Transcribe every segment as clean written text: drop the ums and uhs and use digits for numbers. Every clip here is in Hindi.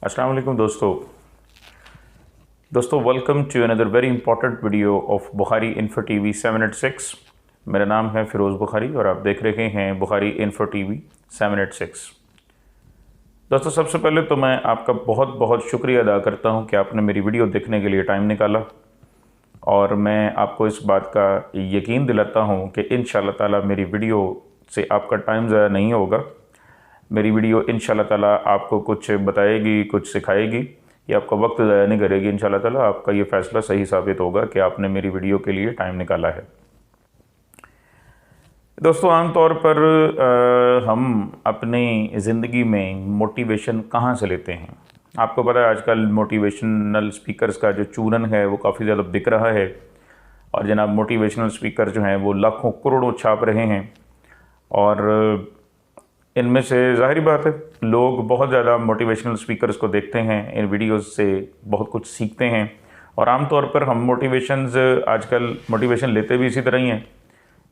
अस्सलाम वालेकुम दोस्तों welcome to another very important video of Bukhari info TV 786। मेरा नाम है फ़िरोज़ बुखारी और आप देख रहे हैं बुखारी इन्फो टीवी 786। दोस्तों सबसे पहले तो मैं आपका बहुत बहुत शुक्रिया अदा करता हूं कि आपने मेरी वीडियो देखने के लिए टाइम निकाला, और मैं आपको इस बात का यकीन दिलाता हूं कि इंशाअल्लाह ताला मेरी वीडियो से आपका टाइम ज़ाया नहीं होगा। मेरी वीडियो इंशाअल्लाह ताला आपको कुछ बताएगी, कुछ सिखाएगी, ये आपका वक्त ज़ाया नहीं करेगी। इंशाअल्लाह ताला आपका ये फ़ैसला सही साबित होगा कि आपने मेरी वीडियो के लिए टाइम निकाला है। दोस्तों आमतौर पर हम अपनी ज़िंदगी में मोटिवेशन कहाँ से लेते हैं? आपको पता है आजकल मोटिवेशनल स्पीकर्स का जो चूरन है वो काफ़ी ज़्यादा बिक रहा है, और जनाब मोटिवेशनल स्पीकर जो हैं वो लाखों करोड़ों छाप रहे हैं। और इनमें से ज़ाहिर बात है लोग बहुत ज़्यादा मोटिवेशनल स्पीकर्स को देखते हैं, इन वीडियोस से बहुत कुछ सीखते हैं, और आमतौर पर हम आजकल मोटिवेशन लेते भी इसी तरह ही हैं।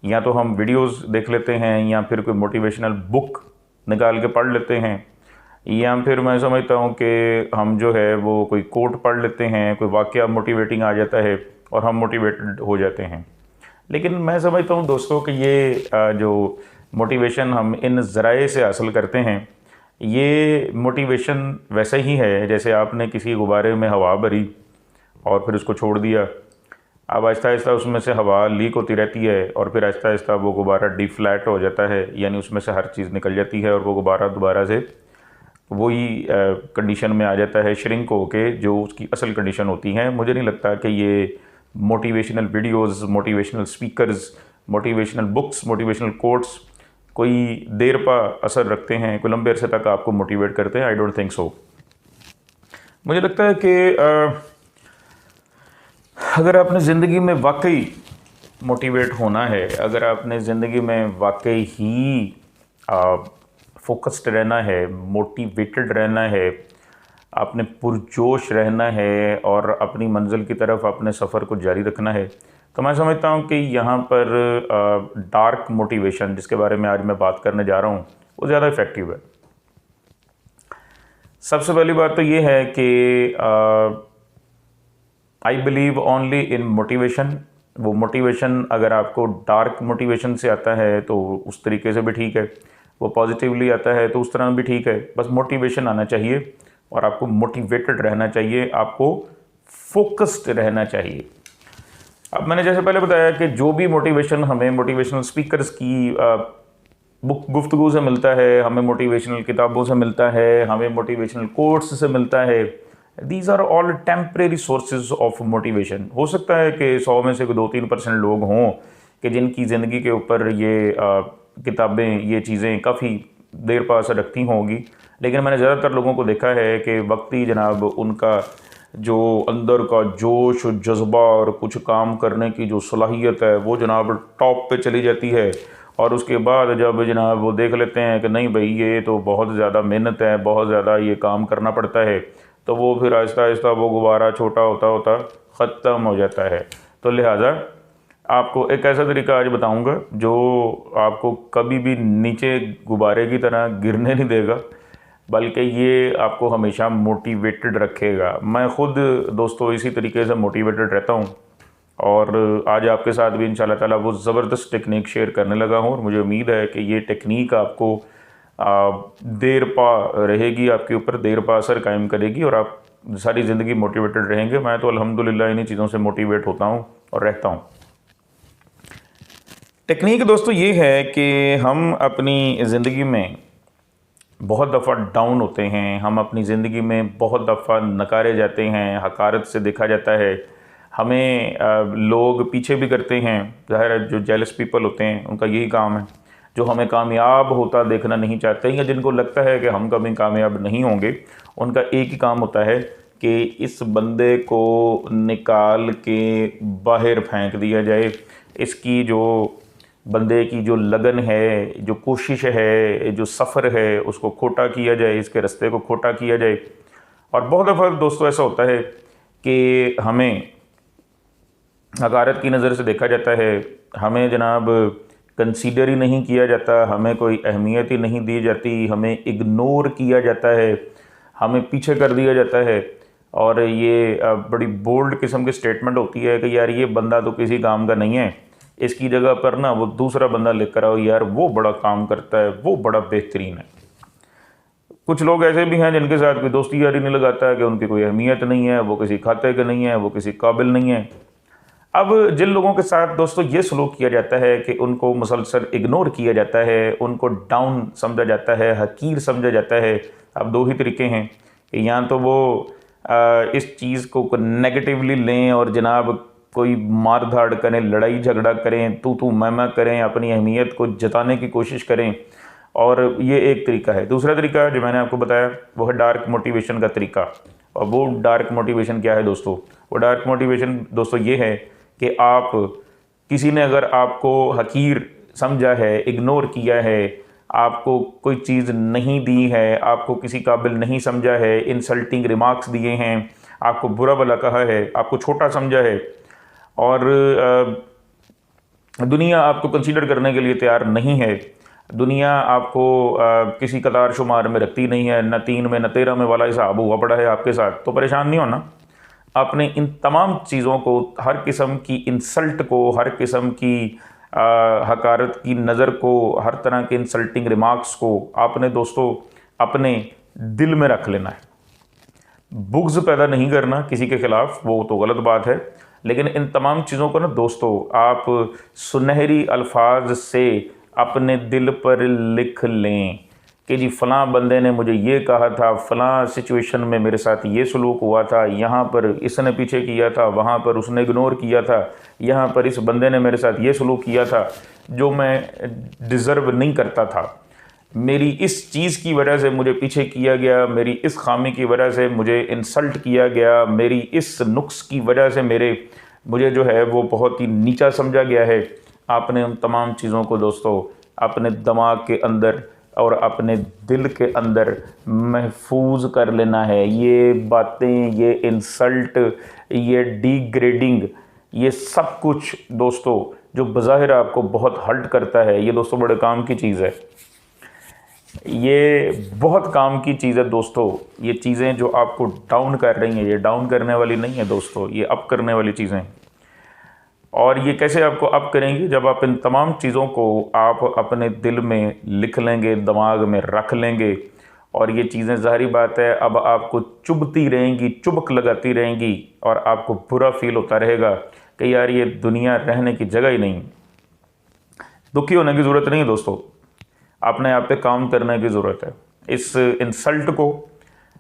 या तो हम वीडियोस देख लेते हैं, या फिर कोई मोटिवेशनल बुक निकाल के पढ़ लेते हैं, या फिर मैं समझता हूँ कि हम जो है वो कोई कोट पढ़ लेते हैं, कोई वाक़या मोटिवेटिंग आ जाता है और हम मोटिवेटेड हो जाते हैं। लेकिन मैं समझता हूँ दोस्तों कि ये जो मोटिवेशन हम इन ज़राए से हासिल करते हैं, ये मोटिवेशन वैसे ही है जैसे आपने किसी गुब्बारे में हवा भरी और फिर उसको छोड़ दिया। अब आहिस्ता आहिस्ता उसमें से हवा लीक होती रहती है, और फिर आहिस्ता आहिस्ता वो गुब्बारा डिफ्लैट हो जाता है, यानी उसमें से हर चीज़ निकल जाती है, और वो गुब्बारा दोबारा से वही कंडीशन में आ जाता है, श्रिंक होके जो उसकी असल कंडीशन होती है। मुझे नहीं लगता कि ये motivational videos, motivational speakers, motivational books, motivational quotes कोई देर पा असर रखते हैं, कोई लंबे अरसे तक आपको मोटिवेट करते हैं। I don't think so. मुझे लगता है कि अगर आपने ज़िंदगी में वाकई मोटिवेट होना है, अगर आपने ज़िंदगी में वाकई ही फोकस्ड रहना है, मोटिवेटेड रहना है, आपने पुरजोश रहना है और अपनी मंजिल की तरफ अपने सफ़र को जारी रखना है, तो मैं समझता हूँ कि यहाँ पर डार्क मोटिवेशन, जिसके बारे में आज मैं बात करने जा रहा हूँ, वो ज़्यादा इफ़ेक्टिव है। सबसे पहली बात तो ये है कि I believe only in motivation. वो मोटिवेशन अगर आपको डार्क मोटिवेशन से आता है तो उस तरीके से भी ठीक है, वो पॉजिटिवली आता है तो उस तरह भी ठीक है। बस मोटिवेशन आना चाहिए और आपको मोटिवेटेड रहना चाहिए, आपको फोकस्ड रहना चाहिए। अब मैंने जैसे पहले बताया कि जो भी मोटिवेशन हमें मोटिवेशनल स्पीकर्स की गुफ्तगू से मिलता है, हमें मोटिवेशनल किताबों से मिलता है, हमें मोटिवेशनल कोट्स से मिलता है, these are all temporary sources of motivation. हो सकता है कि 100 में से 2-3% लोग हों कि जिनकी ज़िंदगी के ऊपर ये किताबें, ये चीज़ें काफ़ी देर पा असर रखती होंगी, लेकिन मैंने ज़्यादातर लोगों को देखा है कि वक्ती जनाब उनका जो अंदर का जोश, जज्बा और कुछ काम करने की जो सलाहियत है वो जनाब टॉप पे चली जाती है, और उसके बाद जब जनाब वो देख लेते हैं कि नहीं भाई ये तो बहुत ज़्यादा मेहनत है, बहुत ज़्यादा ये काम करना पड़ता है, तो वो फिर आहिस्ता आहिस्ता वो गुब्बारा छोटा होता होता ख़त्म हो जाता है। तो लिहाजा आपको एक ऐसा तरीका आज बताऊंगा जो आपको कभी भी नीचे गुब्बारे की तरह गिरने नहीं देगा, बल्कि ये आपको हमेशा मोटिवेटेड रखेगा। मैं ख़ुद दोस्तों इसी तरीके से मोटिवेटेड रहता हूँ, और आज आपके साथ भी इंशाल्लाह ताला वो ज़बरदस्त टेक्निक शेयर करने लगा हूँ, और मुझे उम्मीद है कि ये टेक्निक आपको देर पा रहेगी, आपके ऊपर देर पा असर कायम करेगी, और आप सारी ज़िंदगी मोटिवेटेड रहेंगे। मैं तो अल्हम्दुलिल्लाह इन्हीं चीज़ों से मोटिवेट होता हूँ और रहता हूँ। टेक्निक दोस्तों ये है कि हम अपनी ज़िंदगी में बहुत दफ़ा डाउन होते हैं, हम अपनी ज़िंदगी में बहुत दफ़ा नकारे जाते हैं, हकारत से देखा जाता है, हमें लोग पीछे भी करते हैं। ज़ाहिर है जो जेलस पीपल होते हैं उनका यही काम है, जो हमें कामयाब होता देखना नहीं चाहते, या जिनको लगता है कि हम कभी कामयाब नहीं होंगे, उनका एक ही काम होता है कि इस बंदे को निकाल के बाहर फेंक दिया जाए। इसकी जो बंदे की जो लगन है, जो कोशिश है, जो सफ़र है, उसको खोटा किया जाए, इसके रास्ते को खोटा किया जाए। और बहुत दफ़ा दोस्तों ऐसा होता है कि हमें हकारत की नज़र से देखा जाता है, हमें जनाब कंसीडर ही नहीं किया जाता, हमें कोई अहमियत ही नहीं दी जाती, हमें इग्नोर किया जाता है, हमें पीछे कर दिया जाता है। और ये बड़ी बोल्ड किस्म की स्टेटमेंट होती है कि यार ये बंदा तो किसी काम का नहीं है, इसकी जगह पर ना वो दूसरा बंदा लेकर आओ, यार वो बड़ा काम करता है, वो बड़ा बेहतरीन है। कुछ लोग ऐसे भी हैं जिनके साथ कोई दोस्ती यारी नहीं लगाता है कि उनकी कोई अहमियत नहीं है, वो किसी खाते के नहीं है, वो किसी काबिल नहीं है। अब जिन लोगों के साथ दोस्तों ये सलूक किया जाता है कि उनको मुसलसल इग्नोर किया जाता है, उनको डाउन समझा जाता है, हकीर समझा जाता है, अब दो ही तरीके हैं कि या तो वो इस चीज़ को नेगेटिवली लें और जनाब कोई मार धाड़ करें, लड़ाई झगड़ा करें, तू मैं करें, अपनी अहमियत को जताने की कोशिश करें, और ये एक तरीका है। दूसरा तरीका जो मैंने आपको बताया वो है डार्क मोटिवेशन का तरीका। और वो डार्क मोटिवेशन क्या है दोस्तों? वो डार्क मोटिवेशन दोस्तों ये है कि आप किसी ने अगर आपको हकीर समझा है, इग्नोर किया है, आपको कोई चीज़ नहीं दी है, आपको किसी काबिल नहीं समझा है, इंसल्टिंग रिमार्क्स दिए हैं, आपको बुरा भला कहा है, आपको छोटा समझा है, और दुनिया आपको कंसीडर करने के लिए तैयार नहीं है, दुनिया आपको किसी कतार शुमार में रखती नहीं है, न 3 में न 13 में वाला हिसाब हुआ पड़ा है आपके साथ, तो परेशान नहीं होना। आपने इन तमाम चीज़ों को, हर किस्म की इंसल्ट को, हर किस्म की हकारत की नज़र को, हर तरह के इंसल्टिंग रिमार्क्स को आपने दोस्तों अपने दिल में रख लेना है। बुग्ज़ पैदा नहीं करना किसी के ख़िलाफ़, वो तो गलत बात है, लेकिन इन तमाम चीज़ों को ना दोस्तों आप सुनहरी अल्फाज से अपने दिल पर लिख लें कि जी फ़लाँ बंदे ने मुझे ये कहा था, फ़लाँ सिचुएशन में मेरे साथ ये सलूक हुआ था, यहाँ पर इसने पीछे किया था, वहाँ पर उसने इग्नोर किया था, यहाँ पर इस बंदे ने मेरे साथ ये सलूक किया था जो मैं डिज़र्व नहीं करता था, मेरी इस चीज़ की वजह से मुझे पीछे किया गया, मेरी इस खामी की वजह से मुझे इंसल्ट किया गया, मेरी इस नुक्स की वजह से मुझे जो है वो बहुत ही नीचा समझा गया है। आपने उन तमाम चीज़ों को दोस्तों अपने दिमाग के अंदर और अपने दिल के अंदर महफूज कर लेना है। ये बातें, ये इंसल्ट, ये डिग्रेडिंग, ये सब कुछ दोस्तों जो बज़ाहिर आपको बहुत हर्ट करता है, ये दोस्तों बड़े काम की चीज़ है, ये बहुत काम की चीज़ है दोस्तों। ये चीज़ें जो आपको डाउन कर रही हैं, ये डाउन करने वाली नहीं है दोस्तों, ये अप करने वाली चीज़ें। और ये कैसे आपको अप करेंगी? जब आप इन तमाम चीज़ों को आप अपने दिल में लिख लेंगे, दिमाग में रख लेंगे, और ये चीज़ें ज़ाहिरी बात है अब आपको चुभती रहेंगी, चुभक लगाती रहेंगी, और आपको बुरा फील होता रहेगा कि यार ये दुनिया रहने की जगह ही नहीं। दुखी होने की ज़रूरत नहीं है दोस्तों, अपने आप पे काम करने की ज़रूरत है। इस इंसल्ट को,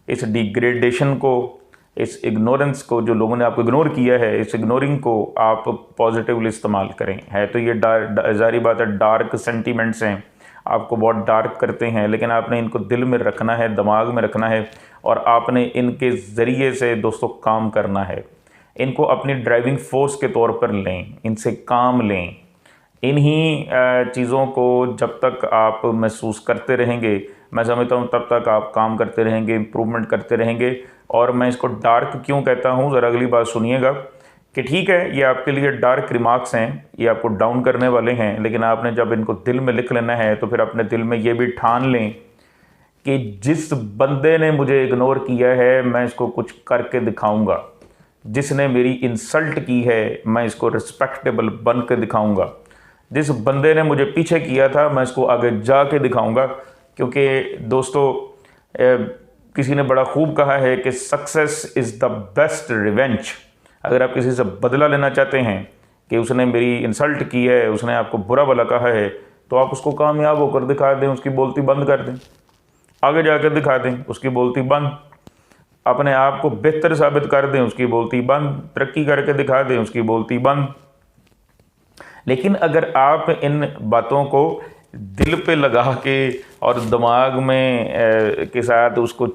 इस डिग्रेडेशन को, इस इग्नोरेंस को, जो लोगों ने आपको इग्नोर किया है, इस इग्नोरिंग को आप पॉजिटिवली इस्तेमाल करें। है तो ये ज़ाहिर बात है डार्क सेंटीमेंट्स हैं, आपको बहुत डार्क करते हैं, लेकिन आपने इनको दिल में रखना है, दिमाग में रखना है, और आपने इनके ज़रिए से दोस्तों काम करना है। इनको अपनी ड्राइविंग फोर्स के तौर पर लें, इनसे काम लें। इन्हीं चीज़ों को जब तक आप महसूस करते रहेंगे, मैं समझता हूँ तब तक आप काम करते रहेंगे, इम्प्रूवमेंट करते रहेंगे। और मैं इसको डार्क क्यों कहता हूँ, ज़रा अगली बात सुनिएगा कि ठीक है ये आपके लिए डार्क रिमार्क्स हैं, ये आपको डाउन करने वाले हैं, लेकिन आपने जब इनको दिल में लिख लेना है तो फिर अपने दिल में ये भी ठान लें कि जिस बंदे ने मुझे इग्नोर किया है मैं इसको कुछ करके दिखाऊंगा, जिसने मेरी इंसल्ट की है मैं इसको रिस्पेक्टेबल बन के दिखाऊंगा, जिस बंदे ने मुझे पीछे किया था मैं इसको आगे जाके दिखाऊंगा। क्योंकि दोस्तों किसी ने बड़ा खूब कहा है कि success is the best revenge. अगर आप किसी से बदला लेना चाहते हैं कि उसने मेरी इंसल्ट की है, उसने आपको बुरा भला कहा है, तो आप उसको कामयाब होकर दिखा दें, उसकी बोलती बंद कर दें, आगे जाकर दिखा दें, उसकी बोलती बंद, अपने आप को बेहतर साबित कर दें, उसकी बोलती बंद, तरक्की करके दिखा दें, उसकी बोलती बंद। लेकिन अगर आप इन बातों को दिल पे लगा के और दिमाग में के साथ उसको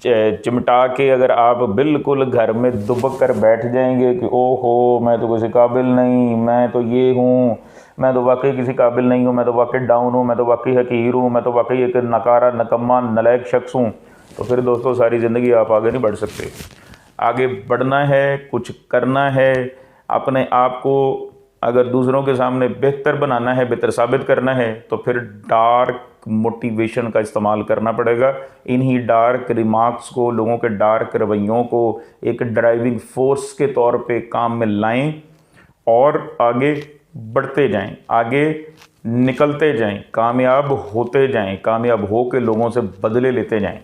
चिमटा के अगर आप बिल्कुल घर में दुबक कर बैठ जाएंगे कि ओहो मैं तो किसी काबिल नहीं, मैं तो ये हूँ, मैं तो वाकई किसी काबिल नहीं हूँ, मैं तो वाकई डाउन हूँ, मैं तो वाकई हकीर हूँ, मैं तो वाकई एक नकारा नकम्मा नलायक शख्स हूँ, तो फिर दोस्तों सारी ज़िंदगी आप आगे नहीं बढ़ सकते। आगे बढ़ना है, कुछ करना है, अपने आप को अगर दूसरों के सामने बेहतर बनाना है, बेहतर साबित करना है, तो फिर डार्क मोटिवेशन का इस्तेमाल करना पड़ेगा। इन्हीं डार्क रिमार्क्स को, लोगों के डार्क रवैयों को एक ड्राइविंग फोर्स के तौर पे काम में लाएं और आगे बढ़ते जाएं, आगे निकलते जाएं, कामयाब होते जाएं, कामयाब हो के लोगों से बदले लेते जाएं।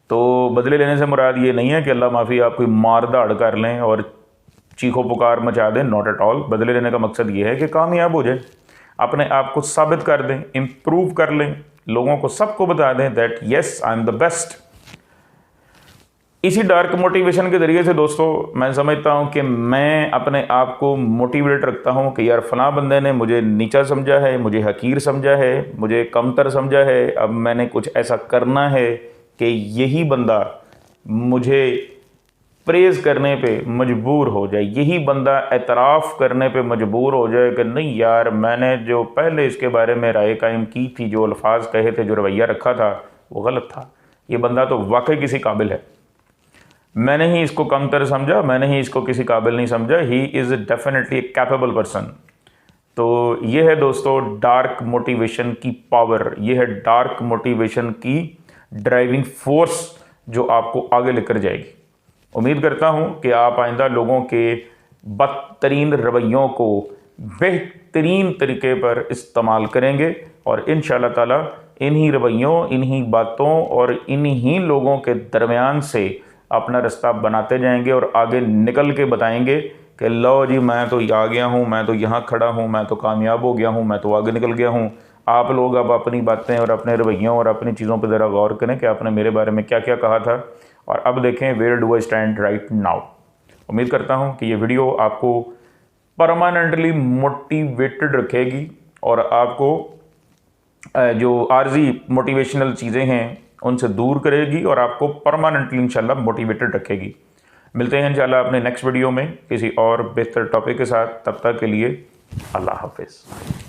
तो बदले लेने से मुराद ये नहीं है कि अल्लाह माफ़ी आप कोई मार धाड़ कर लें और चीखो पुकार मचा दें, नॉट एट ऑल। बदले लेने का मकसद ये है कि कामयाब हो जाए, अपने आप को साबित कर दें, इम्प्रूव कर लें, लोगों को सबको बता दें that yes I am the best. इसी डार्क मोटिवेशन के ज़रिए से दोस्तों मैं समझता हूँ कि मैं अपने आप को मोटिवेट रखता हूँ कि यार फलां बंदे ने मुझे नीचा समझा है, मुझे हकीर समझा है, मुझे कमतर समझा है, अब मैंने कुछ ऐसा करना है कि यही बंदा मुझे प्रेज़ करने पे मजबूर हो जाए, यही बंदा एतराफ़ करने पे मजबूर हो जाए कि नहीं यार मैंने जो पहले इसके बारे में राय कायम की थी, जो अल्फाज कहे थे, जो रवैया रखा था वो गलत था, ये बंदा तो वाकई किसी काबिल है, मैंने ही इसको कमतर समझा, मैंने ही इसको किसी काबिल नहीं समझा, he is definitely a capable person. तो ये है दोस्तों डार्क मोटिवेशन की पावर, ये है डार्क मोटिवेशन की ड्राइविंग फोर्स जो आपको आगे लेकर जाएगी। उम्मीद करता हूँ कि आप आइंदा लोगों के बदतरीन रवैयों को बेहतरीन तरीके पर इस्तेमाल करेंगे और इंशाअल्लाह ताला इन्हीं रवैयों, इन्हीं बातों और इन्हीं लोगों के दरमियान से अपना रास्ता बनाते जाएंगे और आगे निकल के बताएंगे कि लो जी मैं तो आ गया हूँ, मैं तो यहाँ खड़ा हूँ, मैं तो कामयाब हो गया हूँ, मैं तो आगे निकल गया हूँ। आप लोग अब अपनी बातें और अपने रवैयों और अपनी चीज़ों पर ज़रा गौर करें कि आपने मेरे बारे में क्या क्या कहा था और अब देखें where do I stand right now. उम्मीद करता हूँ कि ये वीडियो आपको परमानेंटली मोटिवेटेड रखेगी और आपको जो आर्जी मोटिवेशनल चीज़ें हैं उनसे दूर करेगी और आपको परमानेंटली इंशाल्लाह मोटिवेटेड रखेगी। मिलते हैं इंशाल्लाह अपने नेक्स्ट वीडियो में किसी और बेहतर टॉपिक के साथ। तब तक के लिए अल्लाह हाफिज़।